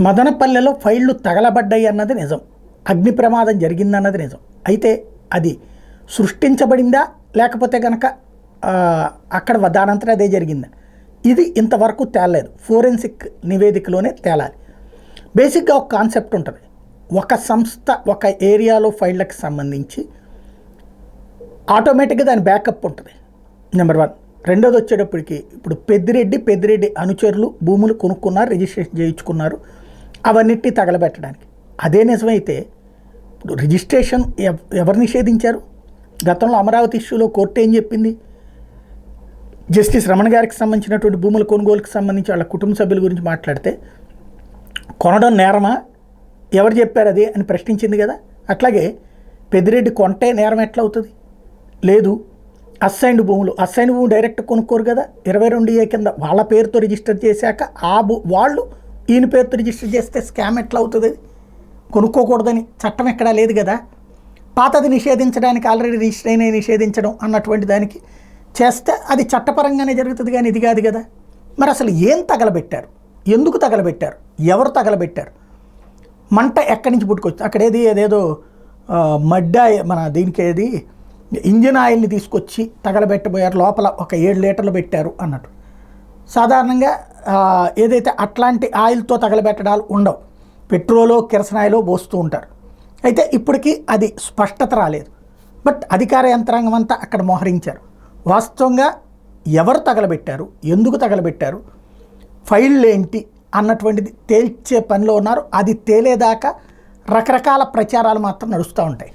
మదనపల్లెలో ఫైళ్లు తగలబడ్డాయి అన్నది నిజం, అగ్ని ప్రమాదం జరిగిందన్నది నిజం. అయితే అది సృష్టించబడిందా లేకపోతే కనుక అక్కడ దానంతటా అదే జరిగిందా, ఇది ఇంతవరకు తేలలేదు. ఫోరెన్సిక్ నివేదికలోనే తేలాలి. బేసిక్గా ఒక కాన్సెప్ట్ ఉంటుంది. ఒక సంస్థ ఒక ఏరియాలో ఫైళ్ళకి సంబంధించి ఆటోమేటిక్గా దాని బ్యాకప్ ఉంటుంది, నెంబర్ 1. రెండోది వచ్చేటప్పటికి ఇప్పుడు పెద్దిరెడ్డి అనుచరులు భూములు కొనుక్కున్నారు, రిజిస్ట్రేషన్ చేయించుకున్నారు, అవన్నిటినీ తగలబెట్టడానికి. అదే నిజమైతే ఇప్పుడు రిజిస్ట్రేషన్ ఎవరు నిషేధించారు? గతంలో అమరావతి ఇష్యూలో కోర్టు ఏం చెప్పింది? జస్టిస్ రమణ గారికి సంబంధించినటువంటి భూముల కొనుగోలుకి సంబంధించి వాళ్ళ కుటుంబ సభ్యుల గురించి మాట్లాడితే కొనడం నేరమా, ఎవరు చెప్పారు అది అని ప్రశ్నించింది కదా. అట్లాగే పెద్దిరెడ్డి కొంటే నేరం ఎట్లా అవుతుంది? లేదు. అసైన్డ్ భూములు డైరెక్ట్ కొనుక్కోరు కదా, 22A కింద వాళ్ళ పేరుతో రిజిస్టర్ చేశాక వాళ్ళు ఈయన పేరుతో రిజిస్టర్ చేస్తే స్కామ్ ఎట్లా అవుతుంది? కొనుక్కోకూడదని చట్టం ఎక్కడా లేదు కదా. పాతది నిషేధించడానికి ఆల్రెడీ రిజిస్టర్ అయిన నిషేధించడం అన్నటువంటి దానికి చేస్తే అది చట్టపరంగానే జరుగుతుంది, కానీ ఇది కాదు కదా. మరి అసలు ఏం తగలబెట్టారు, ఎందుకు తగలబెట్టారు, ఎవరు తగలబెట్టారు, మంట ఎక్కడి నుంచి పుట్టుకొచ్చు? అక్కడేది అదేదో మన దీనికి ఏది ఇంజిన్ ఆయిల్ని తీసుకొచ్చి తగలబెట్టబోయారు, లోపల ఒక 7 లీటర్లు పెట్టారు అన్నట్టు. సాధారణంగా ఏదైతే అట్లాంటి ఆయిల్తో తగలబెట్టడాలు ఉండవు, పెట్రోలో కిరసనాయిలో పోస్తూ ఉంటారు. అయితే ఇప్పటికీ అది స్పష్టత రాలేదు. బట్ అధికార యంత్రాంగం అంతా అక్కడ మోహరించారు. వాస్తవంగా ఎవరు తగలబెట్టారు, ఎందుకు తగలబెట్టారు, ఫైళ్ళు ఏంటి అన్నటువంటిది తేల్చే పనిలో ఉన్నారు. అది తేలేదాకా రకరకాల ప్రచారాలు మాత్రం నడుస్తూ ఉంటాయి.